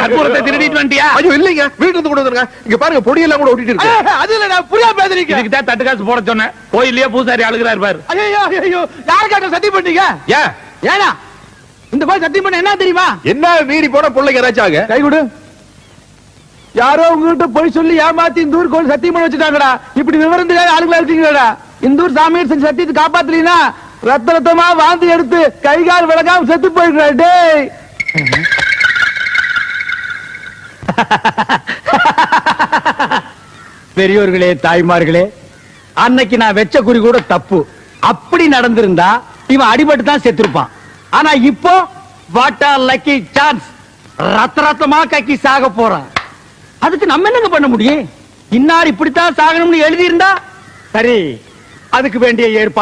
கற்பூரத்தை திருடிட்டு வந்துட்டியா? ஐயோ இல்லைங்க, வீட்டுல இருந்து கொண்டு வந்துருங்க. இங்க பாருங்க, பொடியெல்லாம் கூட ஒட்டிட்டு இருக்கு. அது இல்ல, நான் புரியா பேசுறீங்க. இதுக்கு தான் தட்டு காசு போட சொன்னேன். கோயிலே பூசாரி அழுகிறாரு பாரு. ஐயோ ஐயோ, யாருக்காட்ட சத்தியம் பண்ணீங்க? ஏன் ஏனா இந்த மாதிரி சத்தியம் பண்ண என்ன தெரியுமா? என்ன மீறி போன பிள்ளைங்க ஏதாச்சாங்க? கை கொடு. யாரோ உங்ககிட்ட போய் சொல்லி ஏமாத்தி இந்த ஊர் கோயில் சத்தியம் பண்ண வச்சுட்டாங்கடா. இப்படி விவரம் தெரியாத ஆளுங்களா இருக்கீங்கடா. இந்த ஊர் சாமியார் செஞ்ச சத்தியத்தை காப்பாத்தலீனா ரத்த ரத்தமா வாந்தி எடுத்து கை கால் விளக்காம செத்து போயிடுறா. டேய் பெரியோர்களே, தாய்மார்களே, அன்னைக்கு நான் வெச்ச குறி கூட தப்பு. அப்படி நடந்திருந்தா இவன் அடிபட்டு தான் செத்துருப்பான். ஆனா இப்போ வாட் ஆர் லக்கி சான்ஸ், ரத்த ரத்தமா கக்கி சாக போறான். அதுக்கு நம்ம என்னங்க பண்ண முடியும்? இன்னார் இப்படித்தான் சாகணும்னு எழுதி இருந்தா சரி, அதுக்கு வேண்டிய ஏற்பாடு